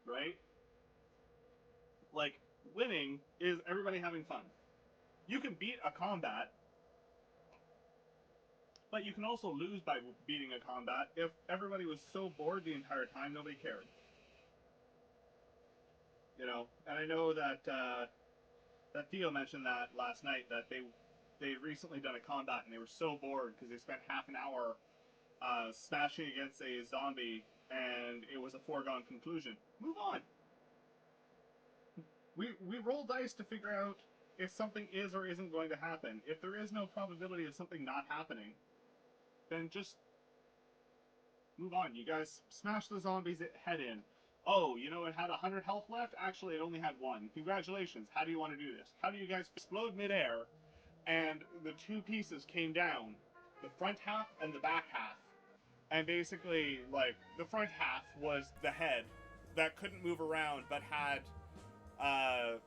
right? Like, winning is everybody having fun. You can beat a combat, but you can also lose by beating a combat if everybody was so bored the entire time nobody cared. You know, and I know that that Theo mentioned that last night that they recently done a combat and they were so bored because they spent half an hour smashing against a zombie and it was a foregone conclusion. Move on. We roll dice to figure out if something is or isn't going to happen. If there is no probability of something not happening, then just move on. You guys smash the zombies head in. Oh, you know, it had 100 health left? Actually, it only had one. Congratulations. How do you want to do this? How do you guys explode midair and the two pieces came down? The front half and the back half. And basically, like, the front half was the head that couldn't move around but had,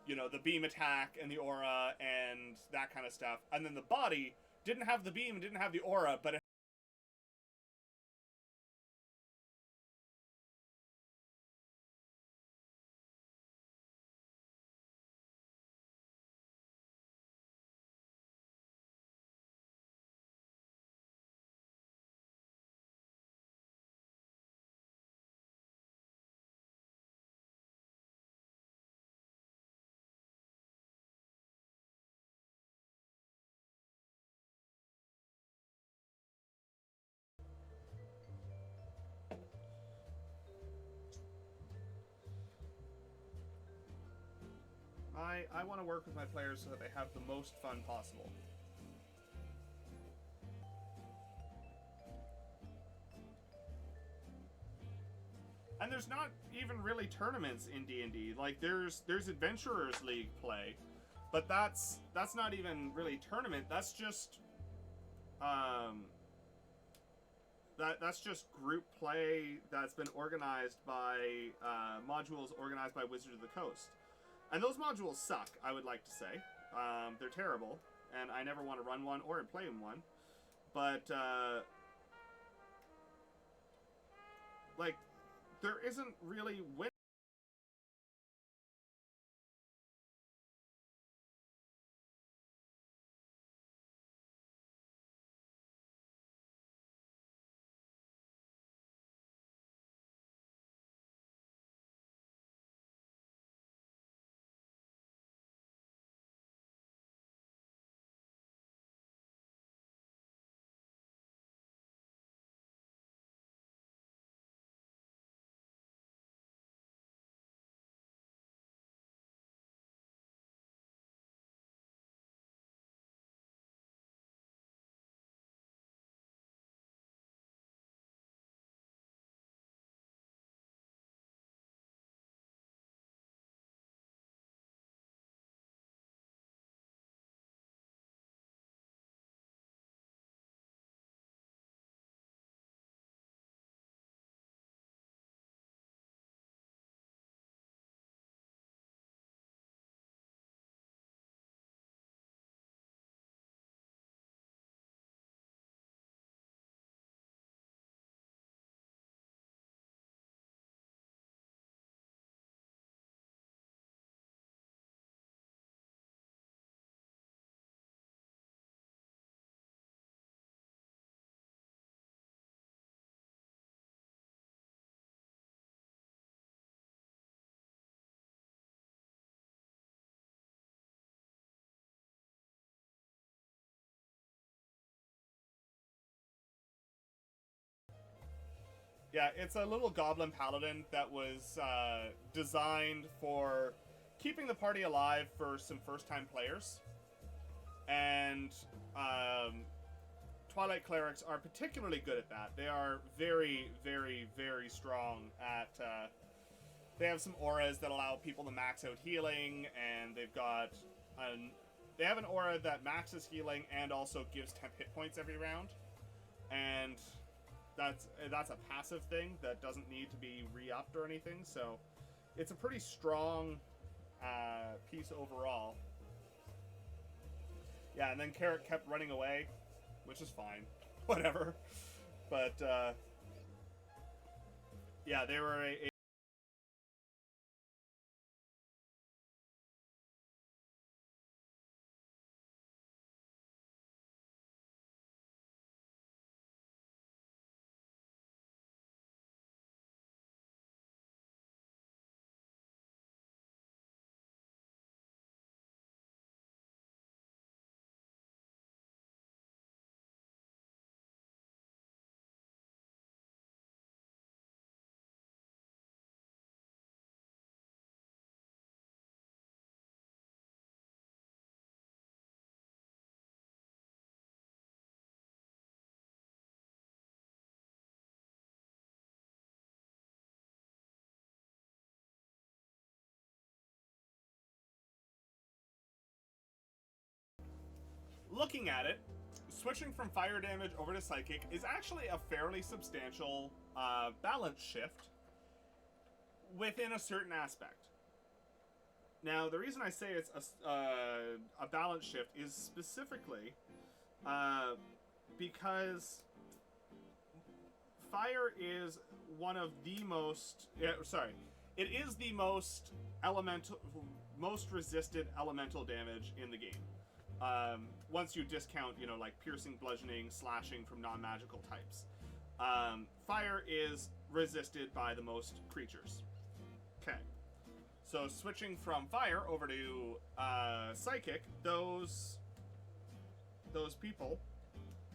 you know, the beam attack and the aura and that kind of stuff. And then the body didn't have the beam, didn't have the aura, but it I want to work with my players so that they have the most fun possible. And there's not even really tournaments in D&D. Like there's Adventurers League play, but that's not even really tournament. That's just that's just group play that's been organized by modules organized by Wizards of the Coast. And those modules suck, I would like to say. They're terrible, and I never want to run one or play in one. But, like, there isn't really win. Yeah, it's a little goblin paladin that was designed for keeping the party alive for some first-time players. And Twilight clerics are particularly good at that. They are very, very, very strong at. They have some auras that allow people to max out healing, and they've got they have an aura that maxes healing and also gives 10 hit points every round, and that's a passive thing that doesn't need to be re-upped or anything. So it's a pretty strong piece overall. Yeah, and then Carrot kept running away, which is fine. Whatever. But, yeah, they were a looking at it, switching from fire damage over to psychic is actually a fairly substantial balance shift within a certain aspect. Now, the reason I say it's a balance shift is specifically because fire is one of the most... it is the most resisted elemental damage in the game. Once you discount, like piercing, bludgeoning, slashing from non-magical types. Fire is resisted by the most creatures. Okay. So switching from fire over to psychic, those people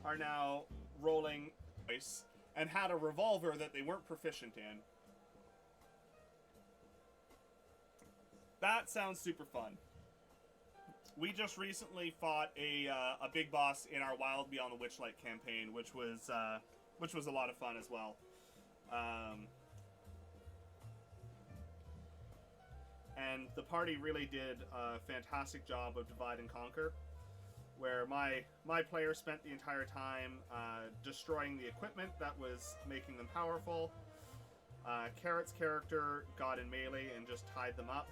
are now rolling dice and had a revolver that they weren't proficient in. That sounds super fun. We just recently fought a big boss in our Wild Beyond the Witchlight campaign, which was a lot of fun as well. And the party really did a fantastic job of divide and conquer, where my player spent the entire time destroying the equipment that was making them powerful. Carrot's character got in melee and just tied them up,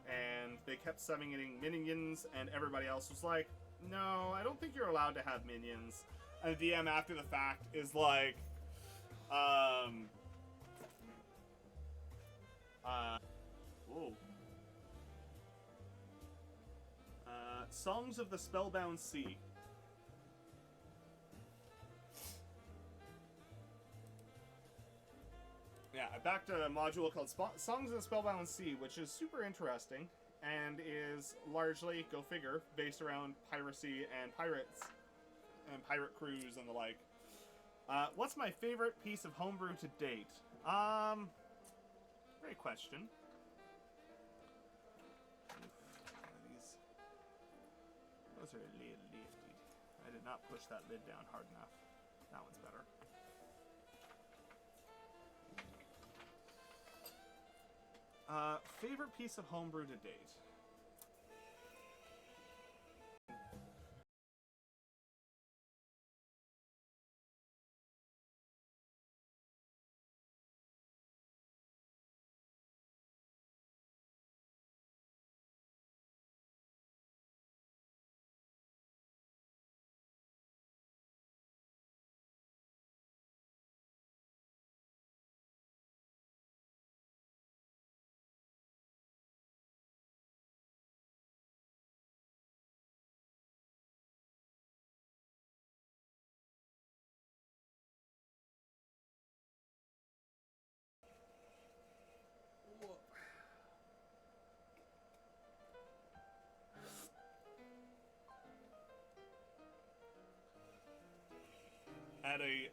and they kept summoning minions, and everybody else was like, no, I don't think you're allowed to have minions. And the DM after the fact is like, whoa. Songs of the Spellbound Sea. Yeah, I backed a module called Songs of the Spellbound Sea, which is super interesting, and is largely, go figure, based around piracy and pirates, and pirate crews and the like. What's my favorite piece of homebrew to date? Great question. Those are a little lifted. I did not push that lid down hard enough. That one's better. Favorite piece of homebrew to date? At a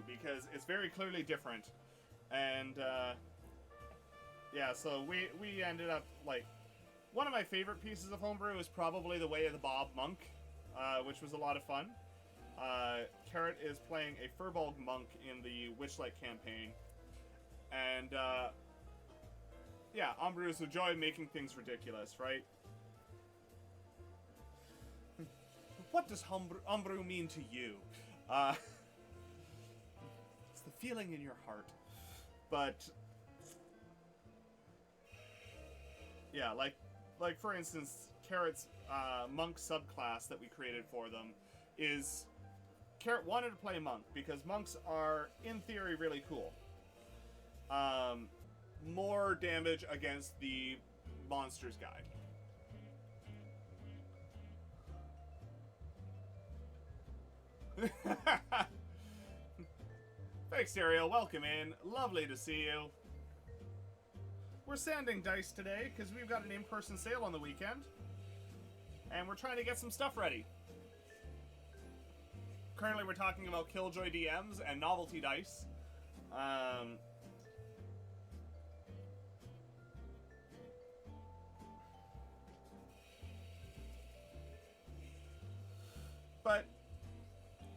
because it's very clearly different, and yeah, so we ended up, like, one of my favorite pieces of homebrew is probably the Way of the Bob Monk, which was a lot of fun. Carrot is playing a Furbolg monk in the Witchlight campaign, and yeah, homebrews enjoy making things ridiculous, right? What does homebrew mean to you? It's the feeling in your heart. But yeah, like for instance, Carrot's monk subclass that we created for them is Carrot wanted to play monk because monks are in theory really cool. more damage against the monsters guy. Thanks, Ariel. Welcome in. Lovely to see you. We're sanding dice today because we've got an in-person sale on the weekend. And we're trying to get some stuff ready. Currently, we're talking about Killjoy DMs and novelty dice. But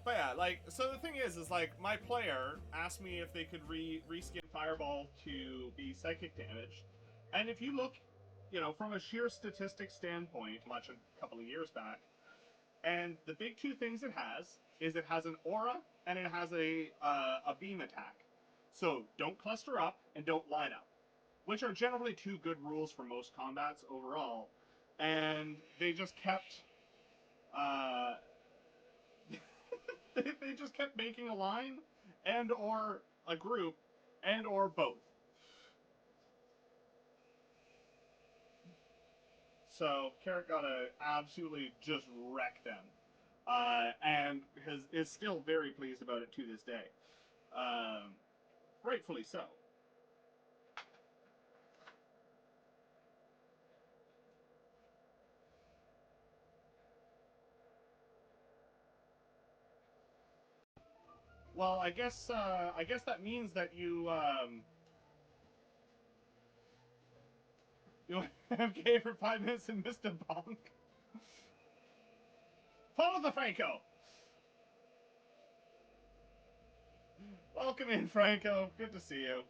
yeah, like, so the thing is like, my player asked me if they could reskin Fireball to be psychic damage, and if you look, from a sheer statistic standpoint, much a couple of years back, and the big two things it has is it has an aura and it has a beam attack. So don't cluster up and don't line up, which are generally two good rules for most combats overall, and they just kept. Uh, they just kept making a line and or a group and or both. So Carrot gotta absolutely just wreck them, and is still very pleased about it to this day. Um, Rightfully so. Well, I guess that means that you MK for 5 minutes and missed a bonk. Follow the Franco. Welcome in, Franco. Good to see you.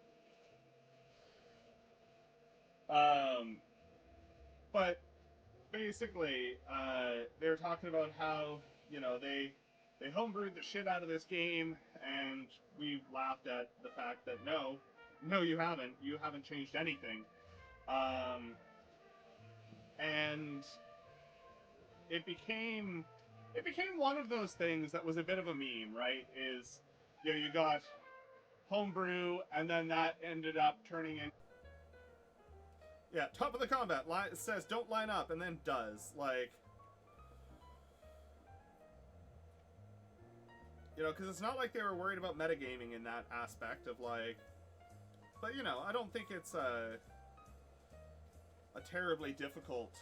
Um, but basically, they were talking about how they homebrewed the shit out of this game, and we laughed at the fact that no, you haven't. You haven't changed anything. Um, and it became one of those things that was a bit of a meme, right? Is you got homebrew, and then that ended up turning in. Yeah, top of the combat says don't line up, and then does, like, because it's not like they were worried about metagaming in that aspect of, like, but I don't think it's a terribly difficult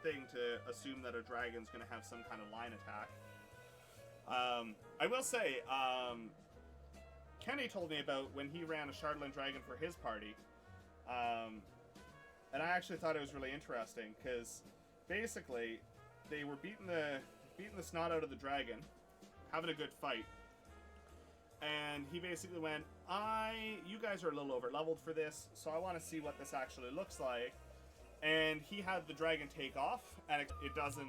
thing to assume that a dragon's going to have some kind of line attack. I will say, Kenny told me about when he ran a Shardland Dragon for his party, and I actually thought it was really interesting because basically they were beating the snot out of the dragon, having a good fight, and he basically went, you guys are a little over leveled for this, so I want to see what this actually looks like. And he had the dragon take off, and it doesn't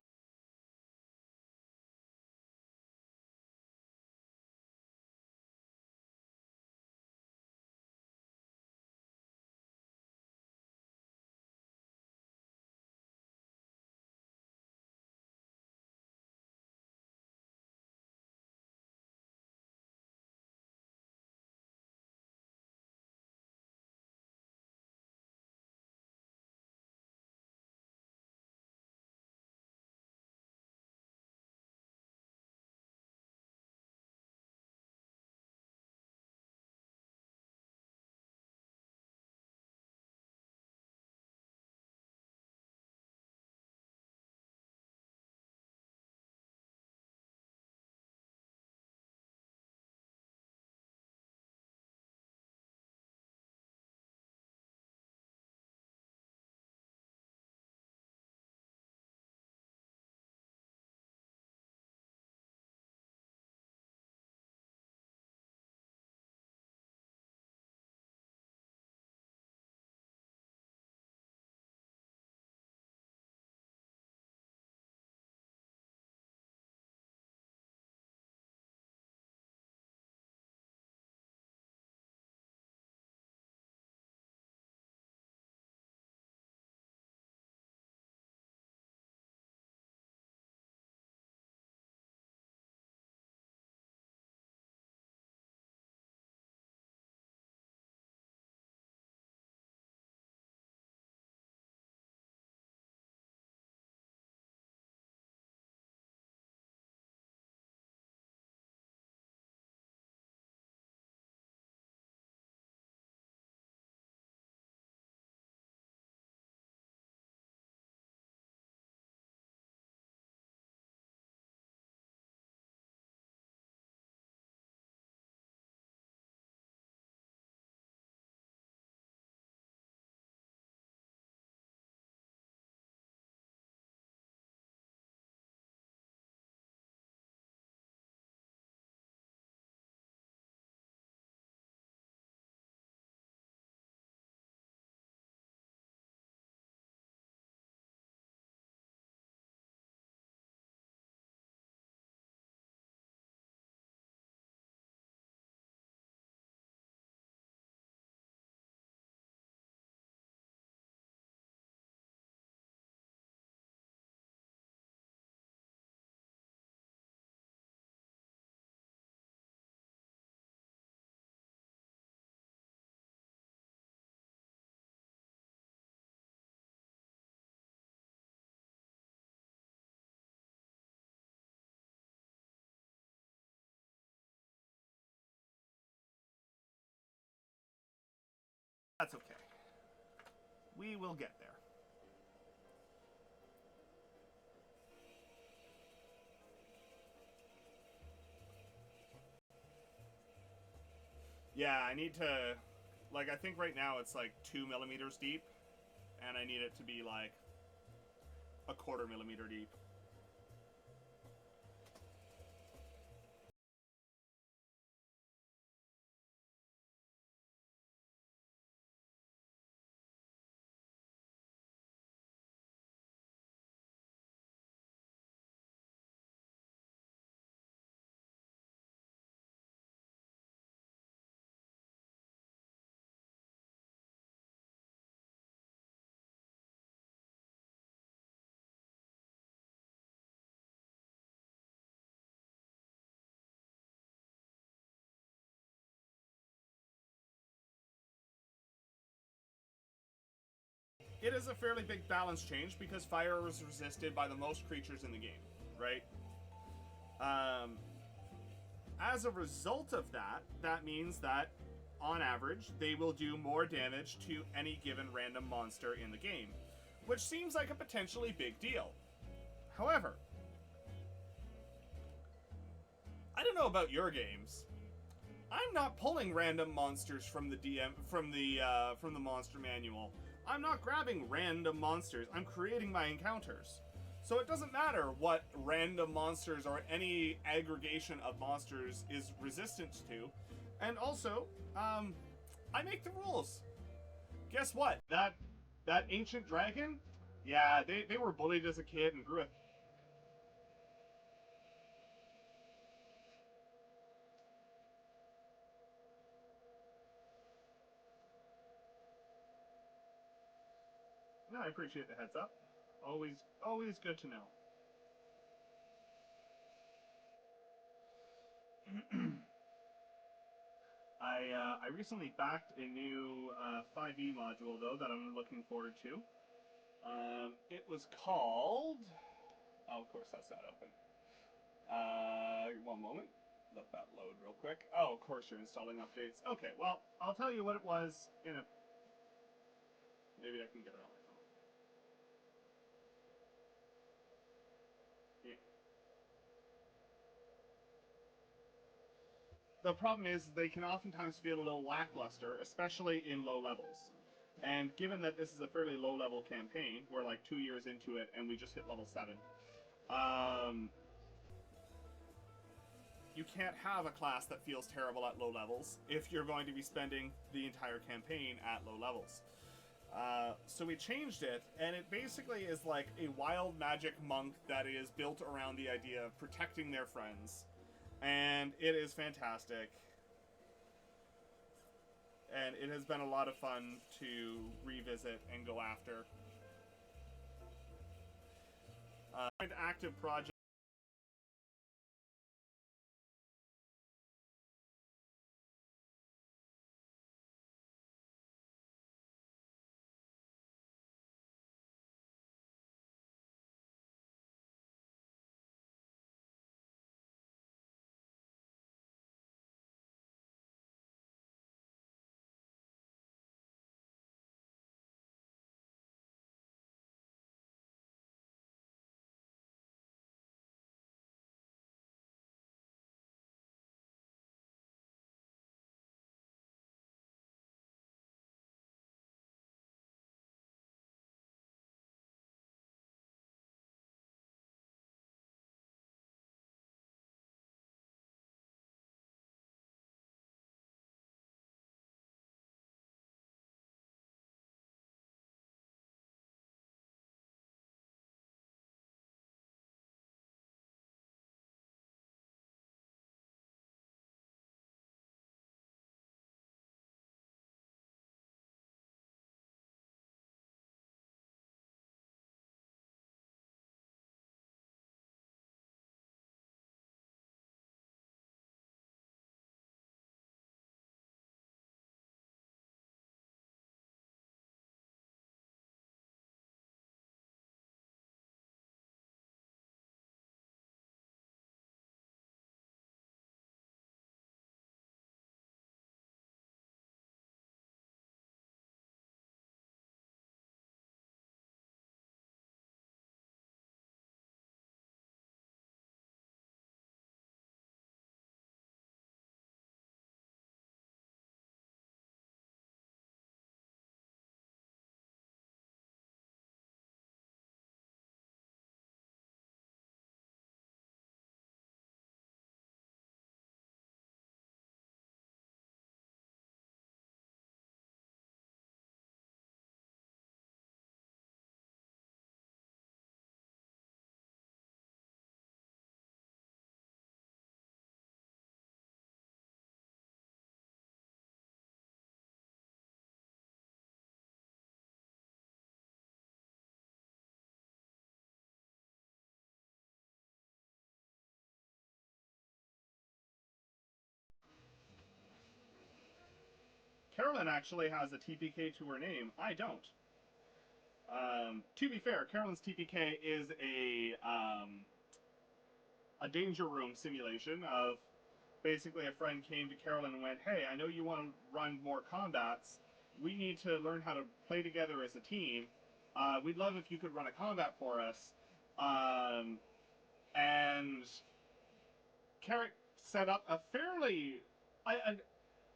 That's okay. We will get there. Yeah, I need to... Like, I think right now it's like 2 millimeters deep, and I need it to be like a 1/4 millimeter deep. It is a fairly big balance change because fire is resisted by the most creatures in the game, right? Um, as a result of that, that means that, on average, they will do more damage to any given random monster in the game, which seems like a potentially big deal. However, I don't know about your games. I'm not pulling random monsters from the from the monster manual. I'm not grabbing random monsters. I'm creating my encounters. So it doesn't matter what random monsters or any aggregation of monsters is resistant to. And also, I make the rules. Guess what? That ancient dragon? Yeah, they were bullied as a kid and grew up. No, I appreciate the heads up. Always good to know. I recently backed a new 5e module though that I'm looking forward to. It was called. Oh, of course that's not open. One moment. Let that load real quick. Oh, of course you're installing updates. Okay, well I'll tell you what it was in a. Maybe I can get it on my phone. Yeah. The problem is they can oftentimes feel a little lackluster, especially in low levels. And given that this is a fairly low level campaign, we're like 2 years into it and we just hit level 7. Um, you can't have a class that feels terrible at low levels if you're going to be spending the entire campaign at low levels. So we changed it, and it basically is like a wild magic monk that is built around the idea of protecting their friends. And it is fantastic. And it has been a lot of fun to revisit and go after. Active project. Carolyn actually has a TPK to her name. I don't. To be fair, Carolyn's TPK is a danger room simulation of basically a friend came to Carolyn and went, hey, I know you want to run more combats. We need to learn how to play together as a team. We'd love if you could run a combat for us. And Carrick set up a fairly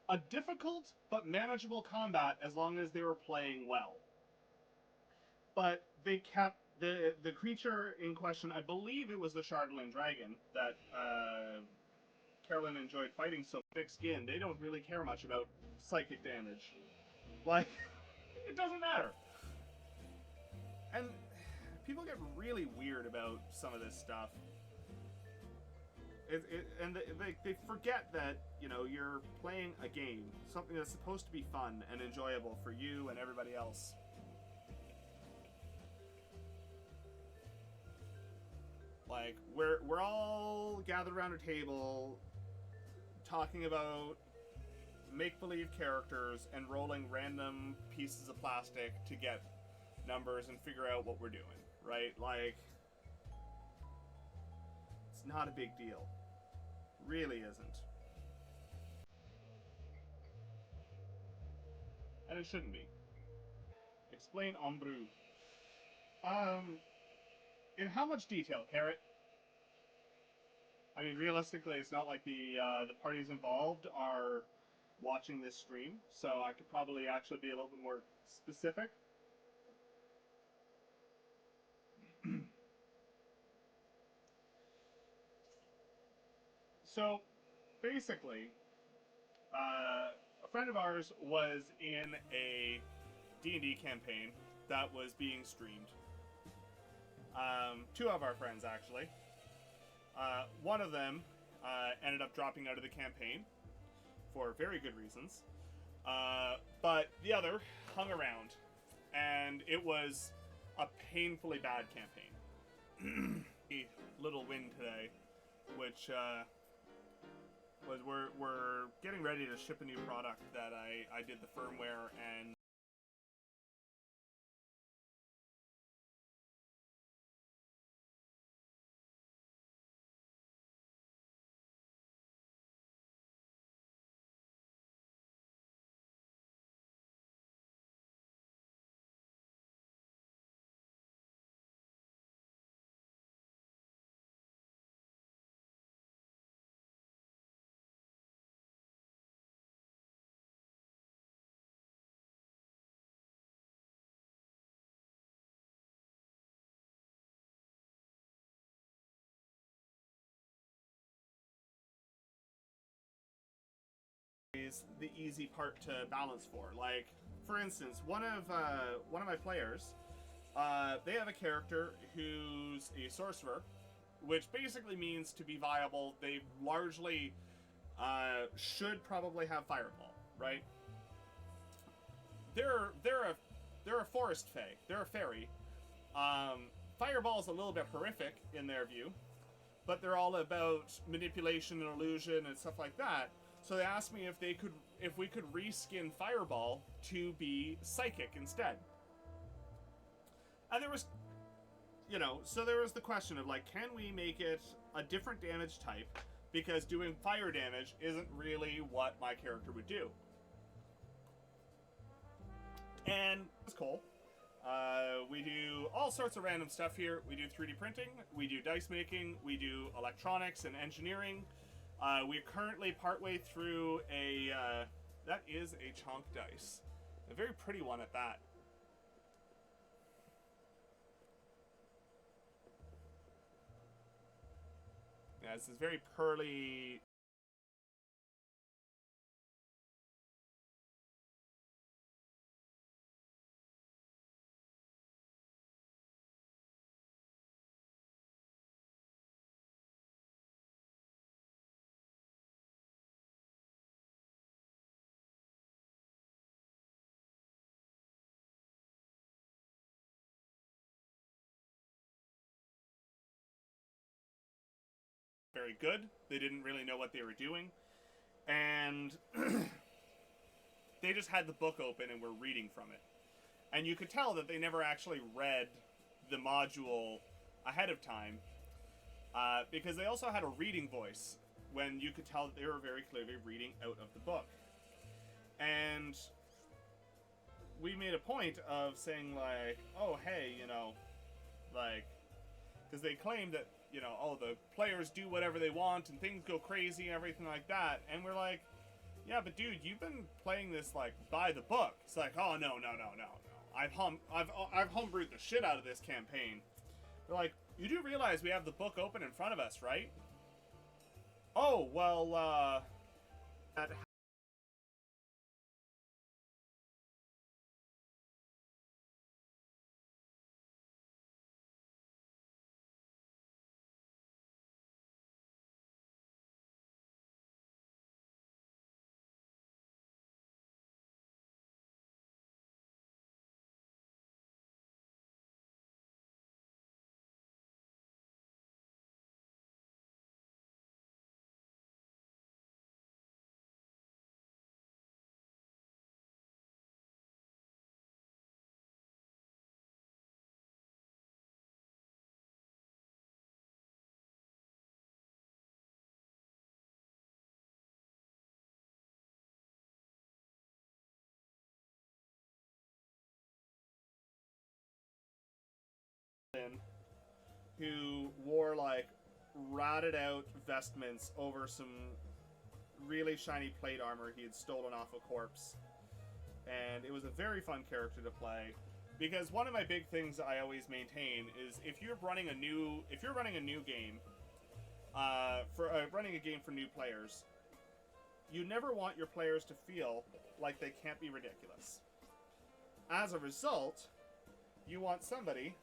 a difficult but manageable combat as long as they were playing well. But they kept the creature in question. I believe it was the Shardlin dragon that Carolyn enjoyed fighting. So thick skin, they don't really care much about psychic damage. Like, it doesn't matter. And people get really weird about some of this stuff. And they forget that, you know, you're playing a game, something that's supposed to be fun and enjoyable for you and everybody else. Like, we're all gathered around a table talking about make-believe characters and rolling random pieces of plastic to get numbers and figure out what we're doing, right? Like, it's not a big deal. Really isn't. And it shouldn't be. Explain Ombrou. In how much detail, Carrot? I mean, realistically, it's not like the parties involved are watching this stream, so I could probably actually be a little bit more specific. So, basically, a friend of ours was in a D&D campaign that was being streamed. Two of our friends, actually. One of them ended up dropping out of the campaign for very good reasons. But the other hung around, and it was a painfully bad campaign. A little win today, which was we're getting ready to ship a new product that I did the firmware and is the easy part to balance for. Like, for instance, one of my players, they have a character who's a sorcerer, which basically means to be viable, they largely should probably have Fireball, right? They're a forest fae. They're a fairy. Fireball is a little bit horrific in their view, but they're all about manipulation and illusion and stuff like that. So they asked me if we could reskin Fireball to be psychic instead. And there was, you know, so there was the question of like, can we make it a different damage type? Because doing fire damage isn't really what my character would do. And it's cool. We do all sorts of random stuff here. We do 3D printing, we do dice making, we do electronics and engineering. We're currently partway through that is a chonk dice. A very pretty one at that. Yeah, this is very pearly. Very good. They didn't really know what they were doing. And they just had the book open and were reading from it. And you could tell that they never actually read the module ahead of time, because they also had a reading voice when you could tell that they were very clearly reading out of the book. And we made a point of saying, like, oh, hey, you know, like, because they claimed that, you know, oh, the players do whatever they want and things go crazy and everything like that. And we're like, yeah, but dude, you've been playing this, like, by the book. It's like, oh, no. I've homebrewed the shit out of this campaign. We're like, you do realize we have the book open in front of us, right? Oh, well, that who wore, like, rotted out vestments over some really shiny plate armor he had stolen off a corpse. And it was a very fun character to play, because one of my big things I always maintain is if you're running a new game, running a game for new players, you never want your players to feel like they can't be ridiculous. As a result, you want somebody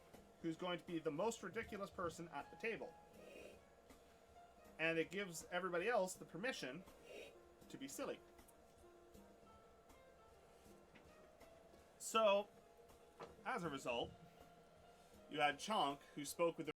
who's going to be the most ridiculous person at the table. And it gives everybody else the permission to be silly. So, as a result, you had Chonk, who spoke with